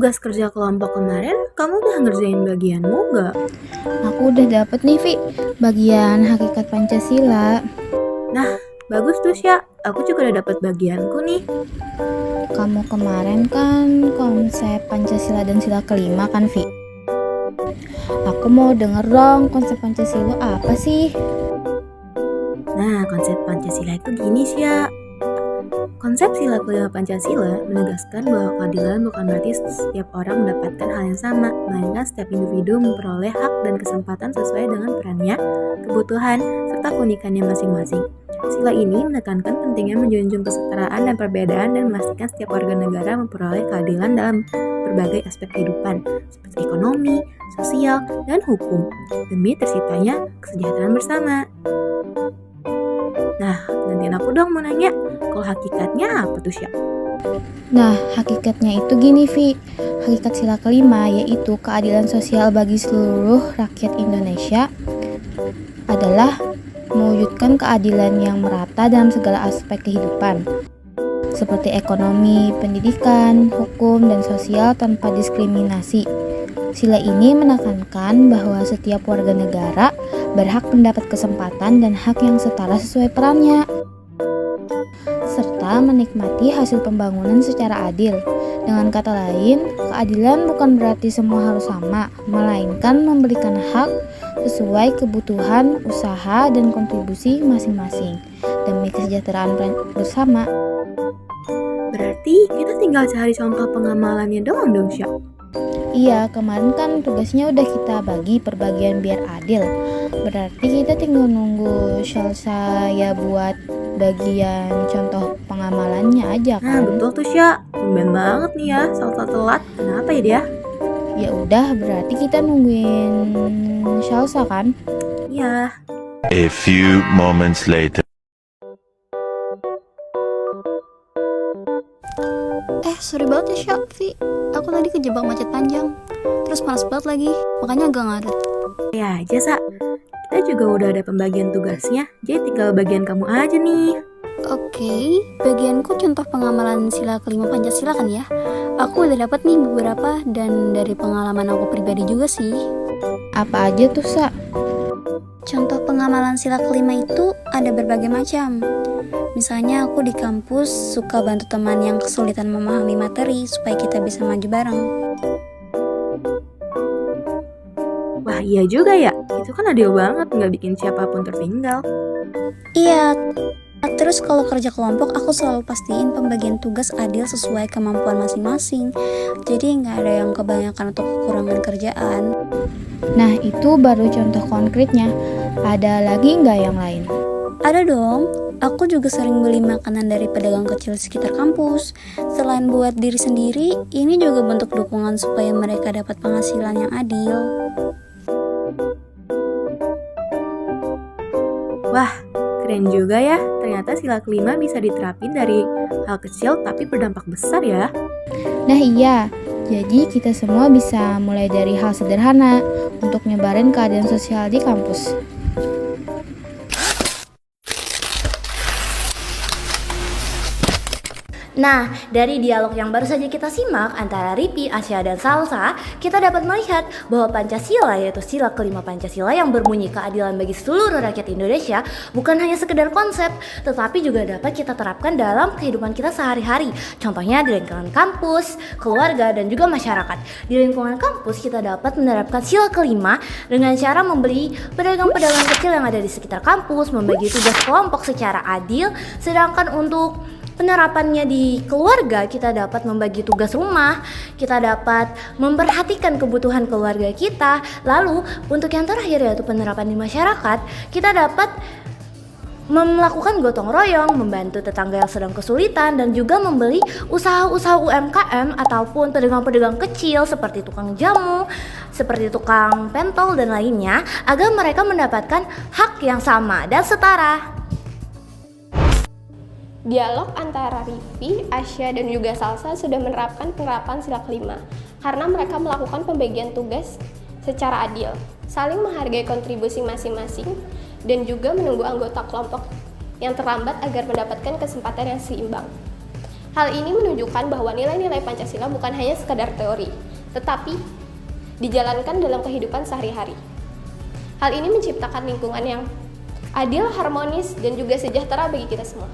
tugas kerja kelompok kemarin, kamu udah ngerjain bagianmu nggak? Aku udah dapet nih, Vi, bagian hakikat Pancasila. Nah, bagus tuh, Sya. Aku juga udah dapet bagianku nih. Kamu kemarin kan konsep Pancasila dan sila kelima kan, Vi? Aku mau denger dong konsep Pancasila apa sih? Nah, konsep Pancasila itu gini, Sya. Konsep sila kelima Pancasila menegaskan bahwa keadilan bukan berarti setiap orang mendapatkan hal yang sama, melainkan setiap individu memperoleh hak dan kesempatan sesuai dengan perannya, kebutuhan, serta keunikannya masing-masing. Sila ini menekankan pentingnya menjunjung kesetaraan dan perbedaan dan memastikan setiap warga negara memperoleh keadilan dalam berbagai aspek kehidupan, seperti ekonomi, sosial, dan hukum, demi terciptanya kesejahteraan bersama. Nah, gantian aku dong mau nanya, kalau hakikatnya apa tuh, Sya? Nah, hakikatnya itu gini, Vi. Hakikat sila kelima yaitu keadilan sosial bagi seluruh rakyat Indonesia adalah mewujudkan keadilan yang merata dalam segala aspek kehidupan, seperti ekonomi, pendidikan, hukum, dan sosial tanpa diskriminasi. Sila ini menekankan bahwa setiap warga negara berhak mendapat kesempatan dan hak yang setara sesuai perannya, serta menikmati hasil pembangunan secara adil. Dengan kata lain, keadilan bukan berarti semua harus sama, melainkan memberikan hak sesuai kebutuhan, usaha, dan kontribusi masing-masing demi kesejahteraan bersama. Berarti kita tinggal cari contoh pengamalannya doang dong, Sya. Iya, kemarin kan tugasnya udah kita bagi per bagian biar adil. Berarti kita tinggal nunggu Shalsa ya buat bagian contoh pengamalannya aja Nah, kan. betul tuh, Sya. Tumben banget nih ya, Salsa telat. Kenapa ya dia? Ya udah, berarti kita nungguin Shalsa kan. Iya. A few moments later. Sorry banget ya Syafi, aku tadi kejebak macet panjang, terus panas banget lagi, makanya agak ngaret. Ya aja, Sa. Kita juga udah ada pembagian tugasnya, jadi tinggal bagian kamu aja nih. Oke, bagianku contoh pengamalan sila kelima Pancasila kan ya. Aku udah dapat nih beberapa dan dari pengalaman aku pribadi juga sih. Apa aja tuh, Sa? Contoh pengamalan sila kelima itu ada berbagai macam. Misalnya aku di kampus suka bantu teman yang kesulitan memahami materi supaya kita bisa maju bareng. Wah, iya juga ya. Itu kan adil banget, nggak bikin siapapun tertinggal. Iya, terus kalau kerja kelompok aku selalu pastiin pembagian tugas adil sesuai kemampuan masing-masing. Jadi nggak ada yang kebanyakan atau kekurangan kerjaan. Nah, itu baru contoh konkretnya. Ada lagi nggak yang lain? Ada dong, aku juga sering beli makanan dari pedagang kecil di sekitar kampus. Selain buat diri sendiri, ini juga bentuk dukungan supaya mereka dapat penghasilan yang adil. Wah, keren juga ya. Ternyata sila kelima bisa diterapin dari hal kecil tapi berdampak besar ya. Nah iya, jadi kita semua bisa mulai dari hal sederhana untuk nyebarin keadaan sosial di kampus. Nah, dari dialog yang baru saja kita simak antara Ripi, Asya, dan Salsa, kita dapat melihat bahwa Pancasila yaitu sila kelima Pancasila yang berbunyi keadilan bagi seluruh rakyat Indonesia bukan hanya sekedar konsep, tetapi juga dapat kita terapkan dalam kehidupan kita sehari-hari. Contohnya di lingkungan kampus, keluarga, dan juga masyarakat. Di lingkungan kampus kita dapat menerapkan sila kelima dengan cara membeli pedagang-pedagang kecil yang ada di sekitar kampus, membagi tugas kelompok secara adil, sedangkan untuk penerapannya di keluarga kita dapat membagi tugas rumah, kita dapat memperhatikan kebutuhan keluarga kita. Lalu untuk yang terakhir yaitu penerapan di masyarakat, kita dapat melakukan gotong royong, membantu tetangga yang sedang kesulitan, dan juga membeli usaha-usaha UMKM ataupun pedagang-pedagang kecil seperti tukang jamu, seperti tukang pentol dan lainnya, agar mereka mendapatkan hak yang sama dan setara. Dialog antara Rifi, Asya, dan juga Salsa sudah menerapkan penerapan sila kelima karena mereka melakukan pembagian tugas secara adil, saling menghargai kontribusi masing-masing, dan juga menunggu anggota kelompok yang terlambat agar mendapatkan kesempatan yang seimbang. Hal ini menunjukkan bahwa nilai-nilai Pancasila bukan hanya sekadar teori, tetapi dijalankan dalam kehidupan sehari-hari. Hal ini menciptakan lingkungan yang adil, harmonis, dan juga sejahtera bagi kita semua.